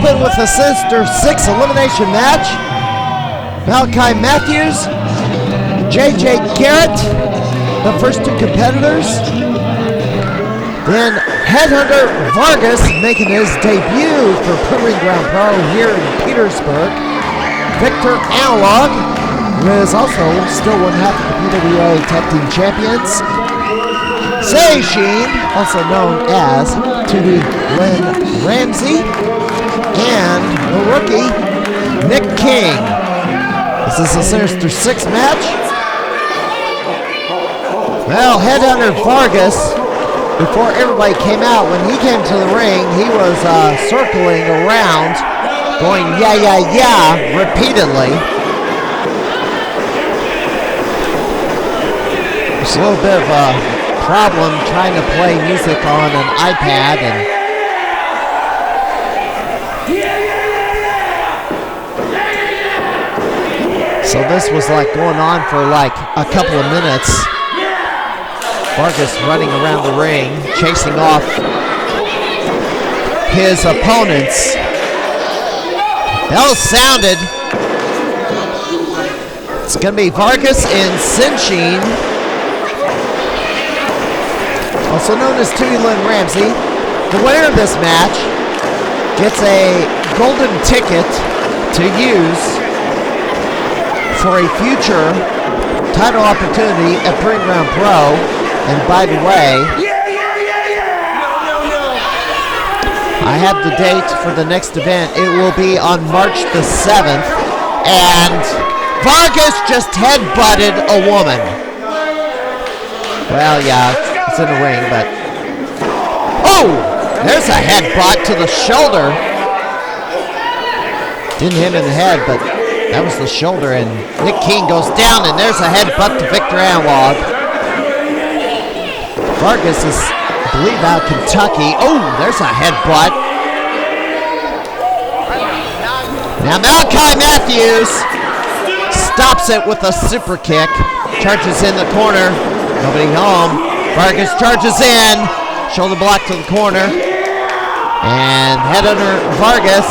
open with a Sinister 6 elimination match. Malachi Matthews, J.J. Garrett, the first two competitors. Then Headhunter Vargas making his debut for Proving Ground Pro here in Petersburg. Victor Analog, who is also still one half of the PWCI Tag Team Champions. Seishin, also known as Tootie Lynn Ramsey. And the rookie, Nick King. This is a Sinister 6 match. Well, Headhunter Vargas, before everybody came out, when he came to the ring, he was circling around, going yeah, yeah, yeah, repeatedly. There's a little bit of a problem trying to play music on an iPad, and so this was like going on for like a couple of minutes. Vargas running around the ring, chasing off his opponents. Bell sounded. It's going to be Vargas and Seishin, also known as Tootie Lynn Ramsey. The winner of this match gets a golden ticket to use for a future title opportunity at Proving Ground Pro. And by the way, I have the date for the next event. It will be on March the 7th. And Vargas just headbutted a woman. Well, yeah, it's in the ring, but... Oh! There's a headbutt to the shoulder. Didn't hit him in the head, but that was the shoulder. And Nick King goes down, and there's a headbutt to Victor Analog. Vargas is, I believe, out of Kentucky. Oh, there's a headbutt. Now Malachi Matthews stops it with a super kick. Charges in the corner. Nobody home. Vargas charges in. Shoulder block to the corner. And Headhunter Vargas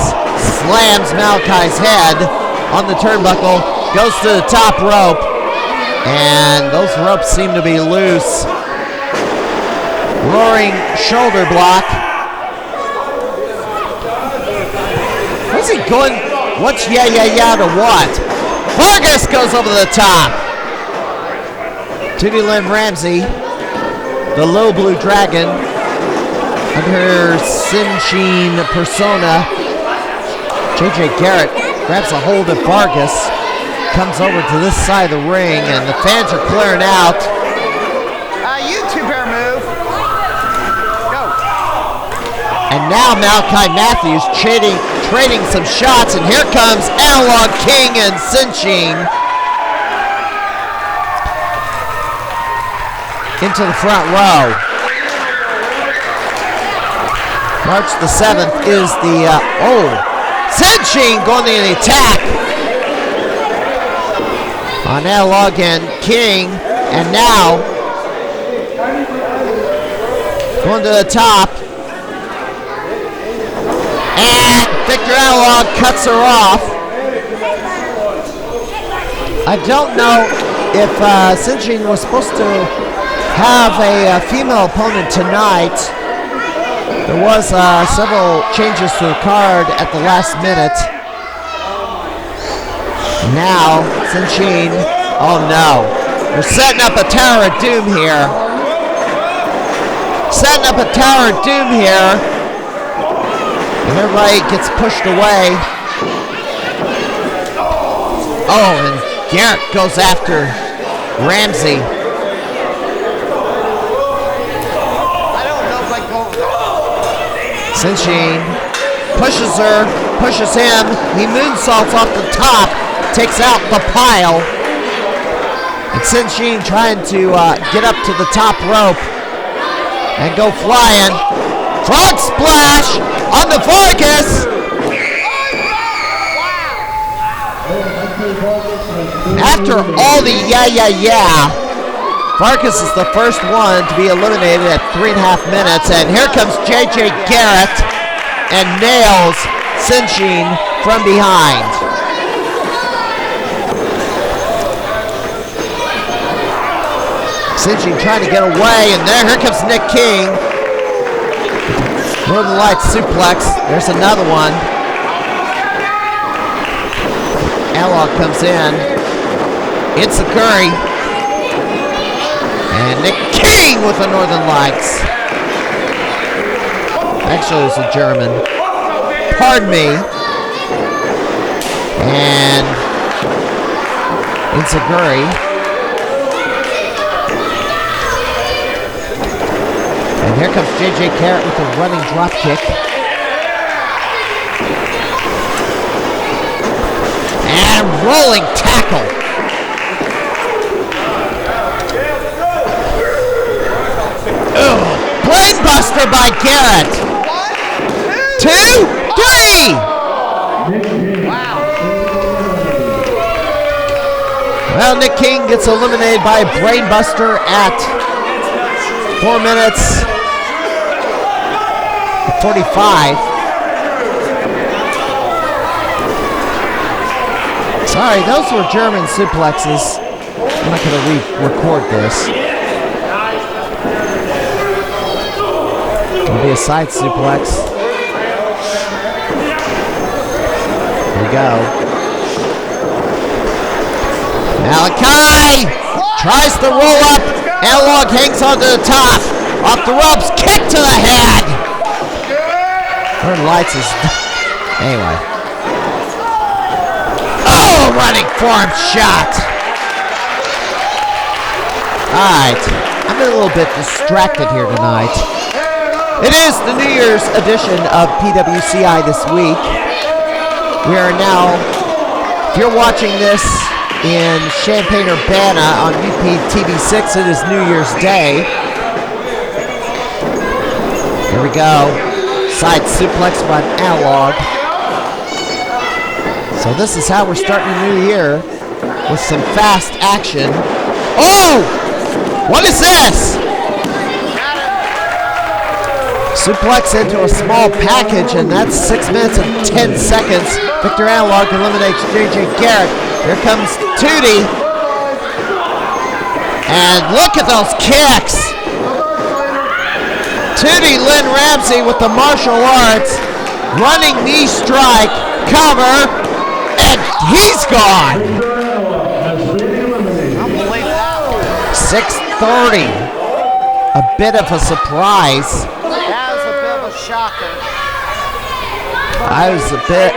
slams Malachi's head on the turnbuckle. Goes to the top rope. And those ropes seem to be loose. Roaring shoulder block. Where's he going? What's yeah, yeah, yeah to what? Vargas goes over the top. Tootie Lynn Ramsey, the low blue dragon, under Seishin persona. J.J. Garrett grabs a hold of Vargas, comes over to this side of the ring, and the fans are clearing out. YouTuber move. And now Malachi Matthews trading some shots, and here comes Analog King and Seishin into the front row. March the 7th is the, Seishin going to the attack on Analog and King, and now going to the top. And Victor Analog cuts her off. I don't know if Seishin was supposed to have a female opponent tonight. There was several changes to the card at the last minute. Now, Seishin, oh no. They're setting up a Tower of Doom here. Setting up a Tower of Doom here. And everybody gets pushed away. Oh, and Garrett goes after Ramsey. I don't know if I go. Seishin pushes her, pushes him. He moonsaults off the top, takes out the pile. And Seishin trying to get up to the top rope and go flying. Frog splash on the Vargas. After all the yeah, yeah, yeah, Vargas is the first one to be eliminated at 3.5 minutes. And here comes J.J. Garrett and nails cinching from behind. Cinching trying to get away, and here comes Nick King. Northern Lights suplex. There's another one. Analog comes in. It's a Curry. And Nick King with the Northern Lights. Actually, it's a German. Pardon me. And it's a Curry. And here comes J.J. Garrett with a running drop kick. And rolling tackle. Brainbuster by Garrett. 1, 2, 3. Wow. Well, Nick King gets eliminated by a brainbuster at 4 minutes 45. Sorry, those were German suplexes. I'm not going to re-record this. It'll be a side suplex. Here we go. Malachi tries to roll up. Analog hangs onto the top. Off the ropes. Kick to the head. Northern Lights is... Anyway. Oh, running forearm shot. Alright. I'm a little bit distracted here tonight. It is the New Year's edition of PWCI this week. We are now, if you're watching this in Champaign-Urbana on UPTV6, it is New Year's Day. Here we go. Side suplex by Analog. So this is how we're starting the new year, with some fast action. Oh! What is this? Suplex into a small package, and that's 6 minutes and 10 seconds. Victor Analog eliminates J.J. Garrett. Here comes Tootie. And look at those kicks. Tootie Lynn Ramsey with the martial arts. Running knee strike. Cover. And he's gone. 6:30. A bit of a surprise. That was a bit of a shocker.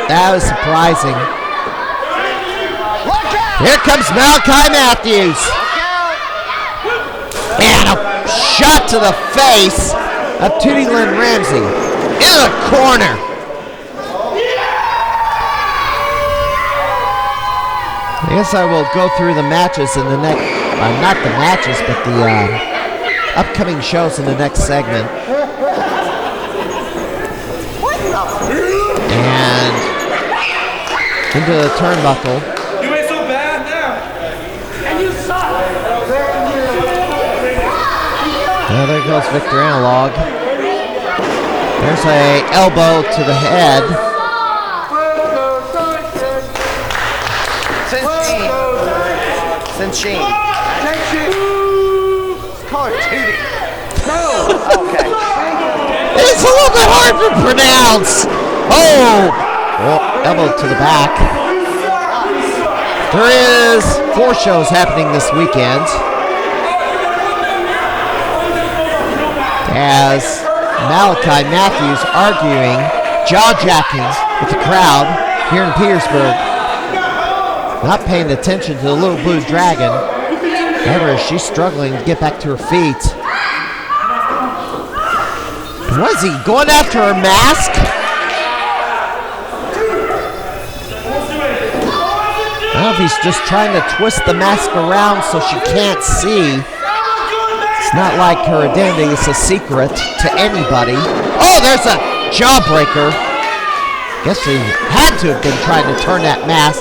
That was surprising. Look out! Here comes Malachi Matthews. And a shot to the face of Tootie Lynn Ramsey. In the corner. I guess I will go through the matches in the next, not the matches, but the upcoming shows in the next segment. And into the turnbuckle. You ain't so bad now. And you suck. Now there goes Victor Analog. There's a elbow to the head. Cinching. Call her Tootie. No. Okay. It's a little bit hard to pronounce. Oh, elbow to the back. There is 4 shows happening this weekend. As Malachi Matthews arguing, jaw-jacking with the crowd here in Petersburg. Not paying attention to the little blue dragon. However, she's struggling to get back to her feet. What is he, going after her mask? I don't know if he's just trying to twist the mask around so she can't see. It's not like her identity is a secret to anybody. Oh, there's a jawbreaker. Guess he had to have been trying to turn that mask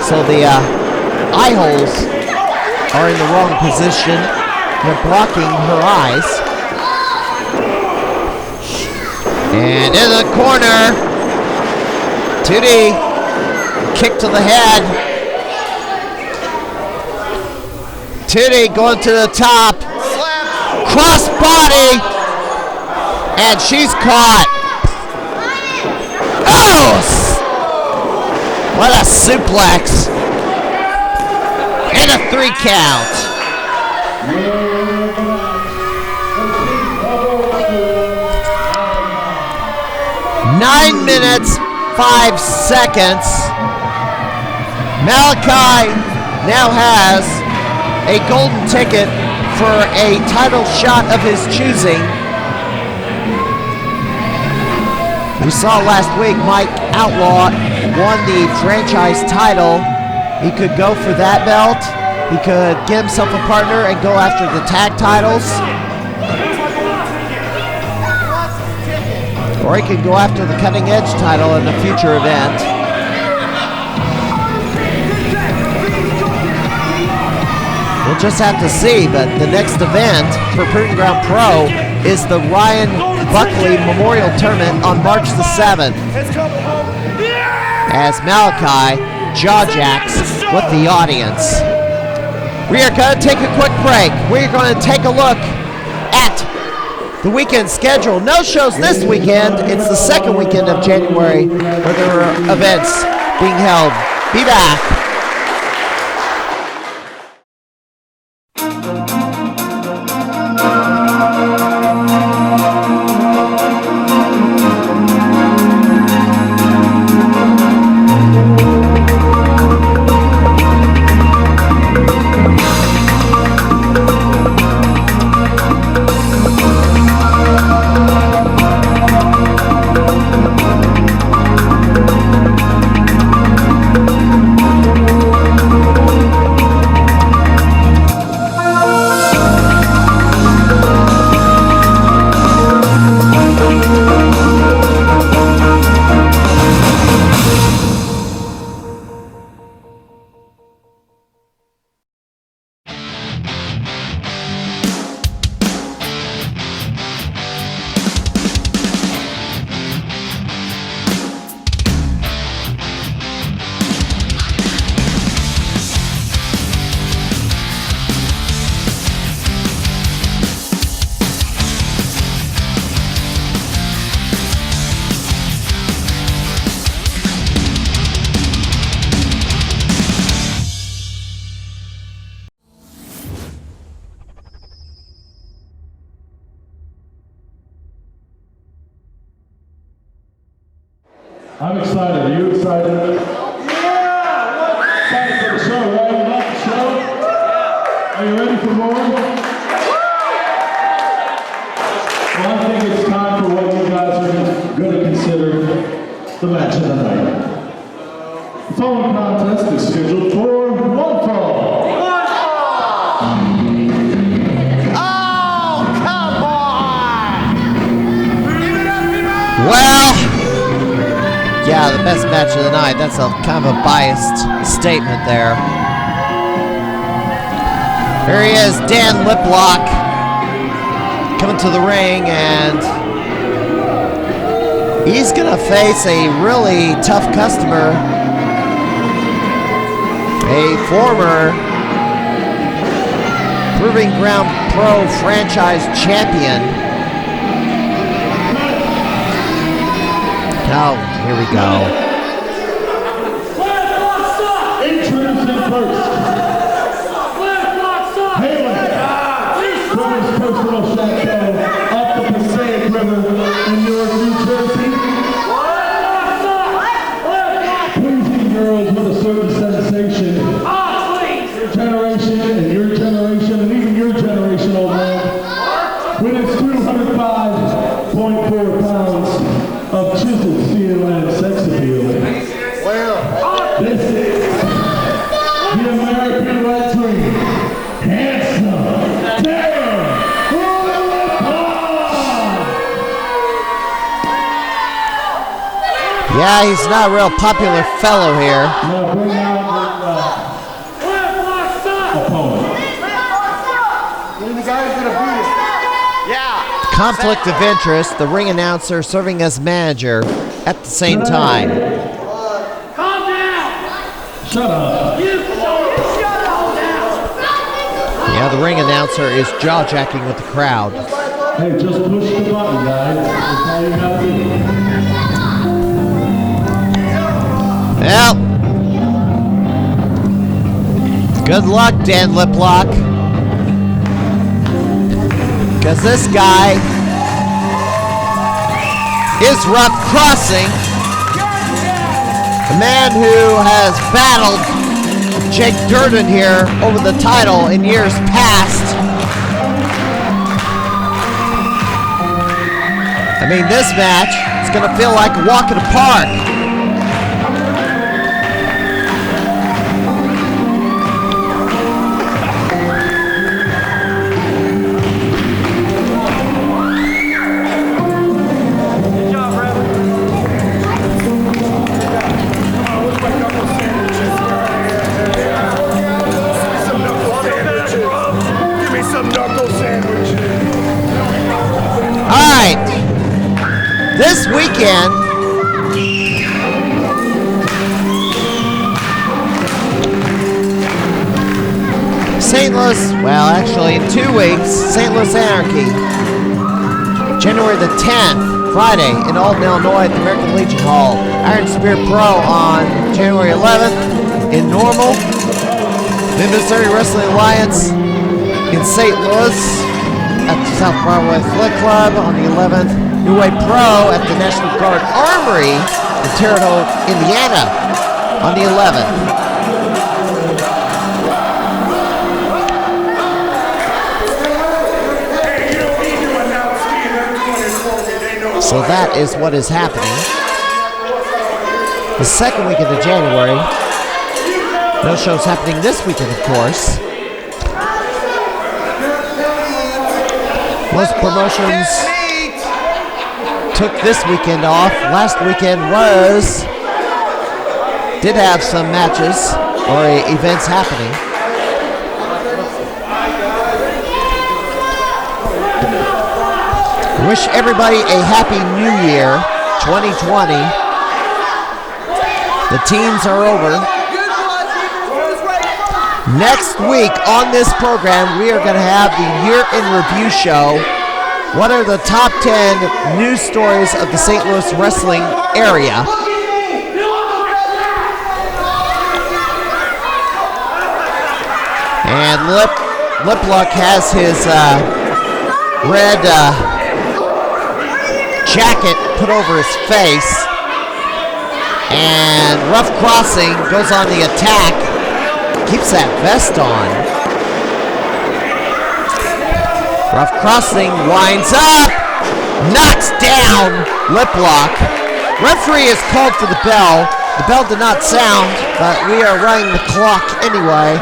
so the eye holes are in the wrong position. They're blocking her eyes. And in the corner, Tootie, kick to the head. Tootie going to the top. Cross body. And she's caught. Oh! What a suplex. And a 3 count. Nine minutes, 5 seconds. Malachi now has a golden ticket for a title shot of his choosing. We saw last week Mike Outlaw won the franchise title. He could go for that belt. He could get himself a partner and go after the tag titles. Or he could go after the Cutting Edge title in a future event. We'll just have to see, but the next event for Proving Ground Pro is the Ryan Buckley Memorial Tournament on March the 7th. As Malachi jaw-jacks with the audience. We are going to take a quick break. We're going to take a look at the weekend schedule. No shows this weekend. It's the second weekend of January where there are events being held. Be back. I'm excited. Are you excited? Yeah! Excited for the show, right? You like the show? Are you ready for more? Well, I think it's time for what you guys are going to consider the match of the night. The following contest is scheduled for one fall. Oh, come on! Well, yeah, the best match of the night. That's a kind of a biased statement there. Here he is, Dan Liplock, coming to the ring, and he's going to face a really tough customer, a former Proving Ground Pro franchise champion. Oh, here we go. Introducing first. Hailing from his personal chateau up the Passaic River in Newark, New Jersey. Pleasing girls with a certain sensation. Your generation and your generation and even your generation, old man. With its 205.4 pounds of chiseled steel and sex appeal. This is the American Red Dream, Handsome Dan Liplock. Yeah, he's not a real popular fellow here. Now bring out your opponent. Yeah. Conflict of interest, the ring announcer serving as manager at the same time. Shut up. Yeah, the ring announcer is jaw-jacking with the crowd. Hey, just push the button, guys. That's all you gotta do. Well, good luck, Dan Liplock. Because this guy is Ruff Crossing, a man who has battled Jake Durden here over the title in years past. I mean, this match is going to feel like a walk in the park. This weekend, St. Louis, well, actually in 2 weeks, St. Louis Anarchy, January the 10th, Friday in Alton, Illinois at the American Legion Hall. Iron Spear Pro on January 11th in Normal. Mid-Missouri Wrestling Alliance in St. Louis at the South Broadway Flick Club on the 11th. New Way Pro at the National Guard Armory in Terre Haute, Indiana on the 11th. So that is what is happening. The second weekend of January. No shows happening this weekend, of course. Most promotions took this weekend off. Last weekend did have some matches or events happening. Wish everybody a happy new year, 2020. The teams are over. Next week on this program, we are going to have the Year in Review show. What are the top 10 news stories of the St. Louis wrestling area? And Liplock has his red jacket put over his face. And Ruff Crossing goes on the attack. Keeps that vest on. Ruff Crossing winds up, knocks down Liplock. Referee is called for the bell. The bell did not sound, but we are running the clock anyway.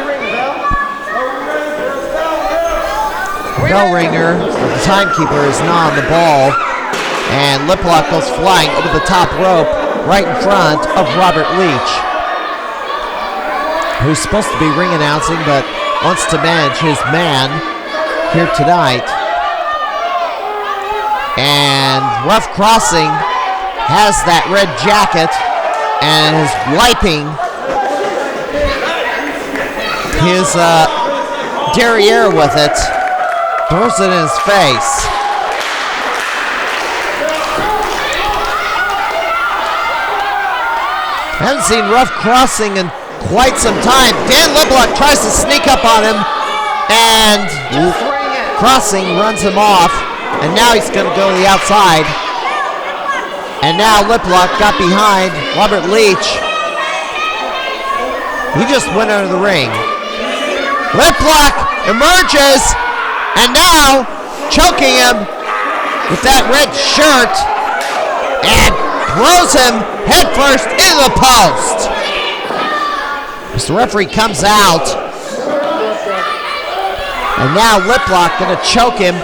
Bell ringer, the timekeeper, is not on the ball, and Liplock goes flying over the top rope right in front of Robert Leach, who's supposed to be ring announcing but wants to manage his man here tonight. And Ruff Crossing has that red jacket and is wiping his derriere with it, throws it in his face. I haven't seen Ruff Crossing in quite some time. Dan Liplock tries to sneak up on him, and Crossing runs him off, and now he's going to go to the outside. And now Liplock got behind Robert Leach. He just went under the ring. Liplock emerges, and now choking him with that red shirt, and throws him headfirst into the post. As the referee comes out, and now Liplock gonna choke him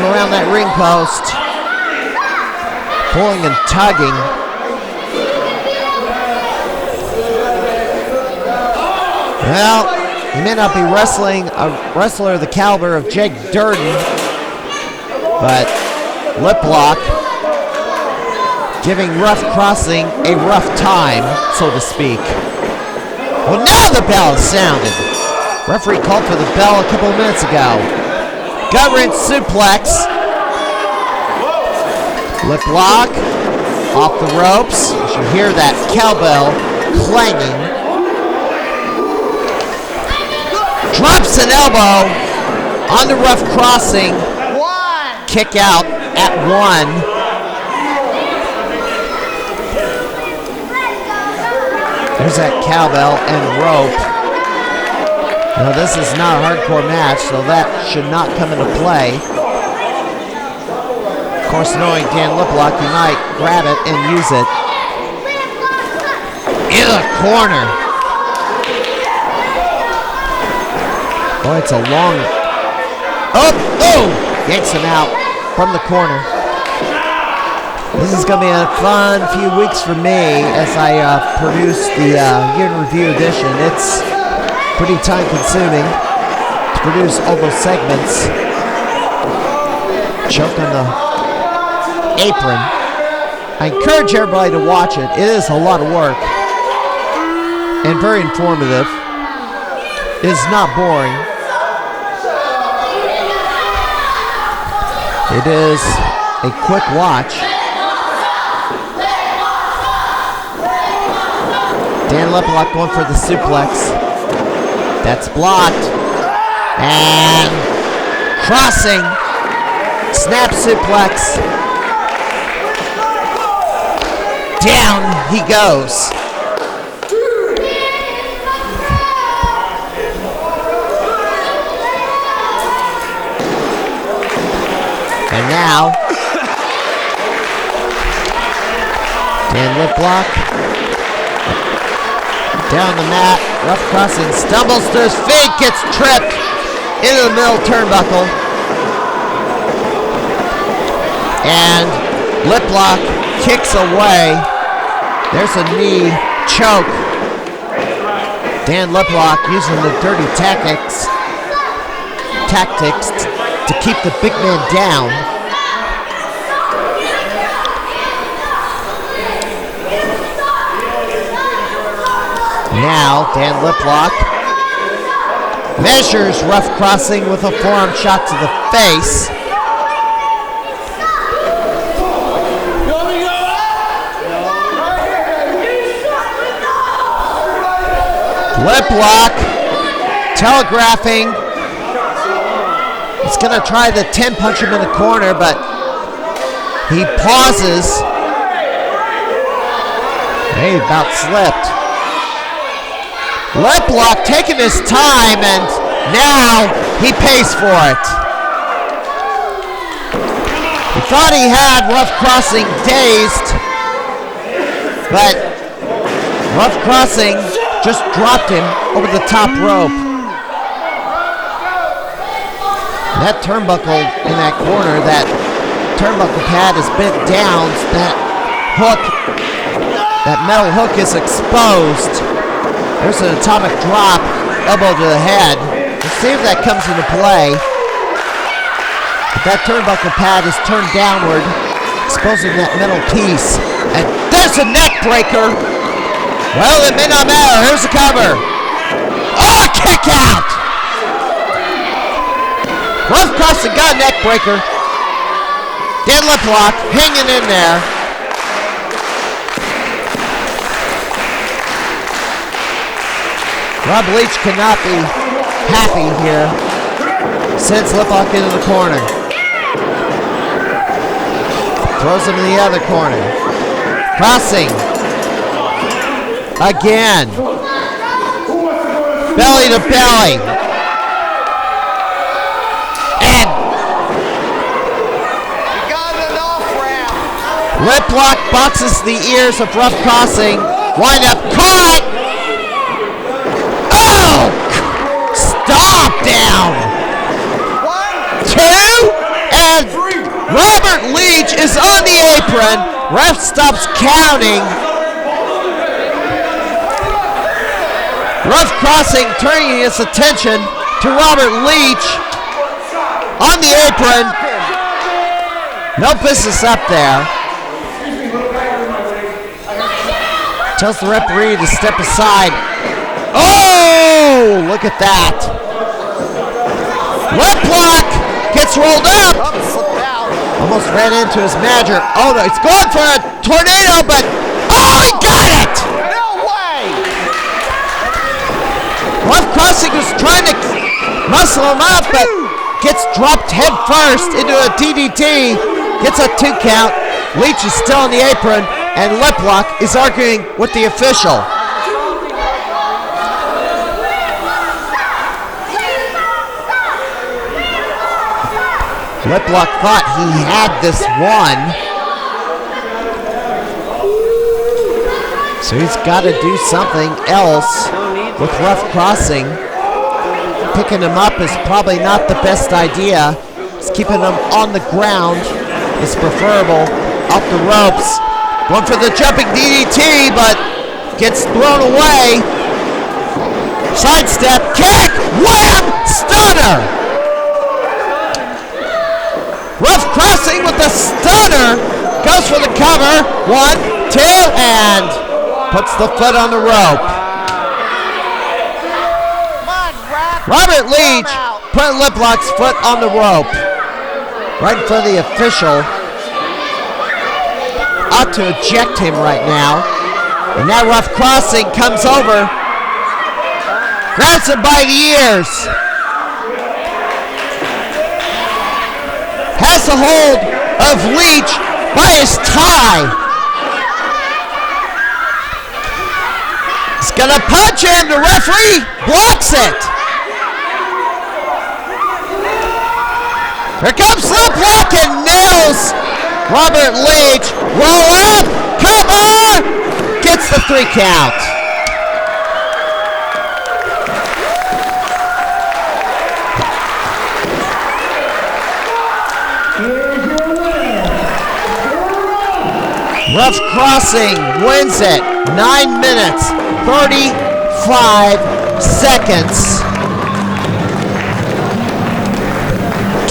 around that ring post, pulling and tugging. Well, he may not be wrestling a wrestler of the caliber of Jake Durden, but Liplock giving Ruff Crossing a rough time, so to speak. Well, now the bell is sounded. Referee called for the bell a couple of minutes ago. Gut wrench suplex. Liplock off the ropes. You should hear that cowbell clanging. Drops an elbow on the Ruff Crossing. Kick out at 1. There's that cowbell and rope. Now this is not a hardcore match, so that should not come into play. Of course, knowing Dan Liplock, you might grab it and use it. In the corner. Boy, it's a long... Oh! Yanks him out from the corner. This is going to be a fun few weeks for me as I produce the Year in Review edition. It's pretty time consuming to produce all those segments. Choke on the apron. I encourage everybody to watch it. It is a lot of work and very informative. It is not boring. It is a quick watch. Dan Liplock going for the suplex. That's blocked. And Crossing. Snap suplex. Down he goes. And now, Dan Liplock down the mat. Ruff Crossing stumbles to his feet, gets tripped into the middle turnbuckle. And Liplock kicks away. There's a knee choke. Dan Liplock using the dirty tactics to keep the big man down. Now, Dan Liplock measures Ruff Crossing with a forearm shot to the face. Liplock telegraphing. He's going to try to 10-punch him in the corner, but he pauses. He about slipped. Liplock taking his time, and now he pays for it. He thought he had Ruff Crossing dazed, but Ruff Crossing just dropped him over the top rope. That turnbuckle in that corner, that turnbuckle pad is bent down. That hook, that metal hook is exposed. There's an atomic drop, elbow to the head. Let's see if that comes into play. But that turnbuckle pad is turned downward, exposing that metal piece. And there's a neck breaker. Well, it may not matter. Here's the cover. Oh, kick out! Ruff Crossing got a neck breaker. Dan Liplock hanging in there. Rob Leach cannot be happy here. Sends Liplock into the corner. Throws him in the other corner. Crossing. Again. Belly to belly. And Liplock boxes the ears of Ruff Crossing. Wind up caught. Oh! Stomp down. 1, 2, and Robert Leach is on the apron. Ref stops counting. Ruff Crossing turning his attention to Robert Leach on the apron. No business up there. tells the referee to step aside. Oh, look at that. Liplock gets rolled up. Oh, slipped out. Almost ran into his manager. Oh, no, he's going for a tornado, but oh, he got it. No way. Ruff Crossing was trying to muscle him up, but gets dropped head first into a DDT. Gets a 2 count. Leach is still on the apron, and Liplock is arguing with the official. Liplock thought he had this one. So he's got to do something else with Ruff Crossing. Picking him up is probably not the best idea. Just keeping him on the ground is preferable. Off the ropes. Going for the jumping DDT, but gets thrown away. Sidestep, kick, wham, stunner. Ruff Crossing with the stunner. Goes for the cover. 1, 2, and puts the foot on the rope. Robert Leach put Liplock's foot on the rope. Right in front of the official. Ought to eject him right now. And now Ruff Crossing comes over. Grabs him by the ears. Has a hold of Leach by his tie. He's gonna punch him. The referee blocks it. Here comes Liplock and nails Robert Leach. Roll up, cover, gets the 3 count. Ruff Crossing wins it. 9 minutes, 35 seconds.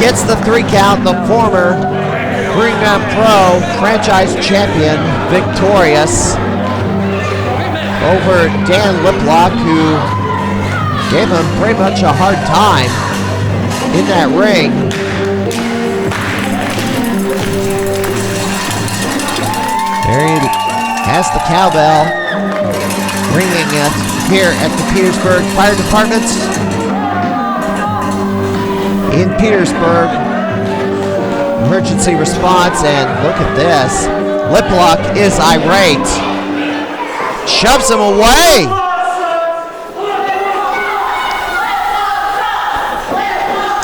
Gets the 3 count, the former Greenground Pro franchise champion, victorious over Dan Liplock, who gave him pretty much a hard time in that ring. There he has the cowbell, ringing it here at the Petersburg Fire Department in Petersburg. Emergency response, and look at this. Liplock is irate. Shoves him away.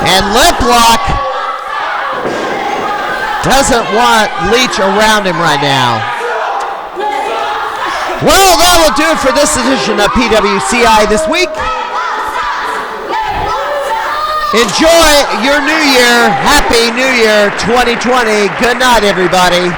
And Liplock doesn't want Leach around him right now. Well, that will do it for this edition of PWCI this week. Enjoy your new year. Happy New Year 2020. Good night, everybody.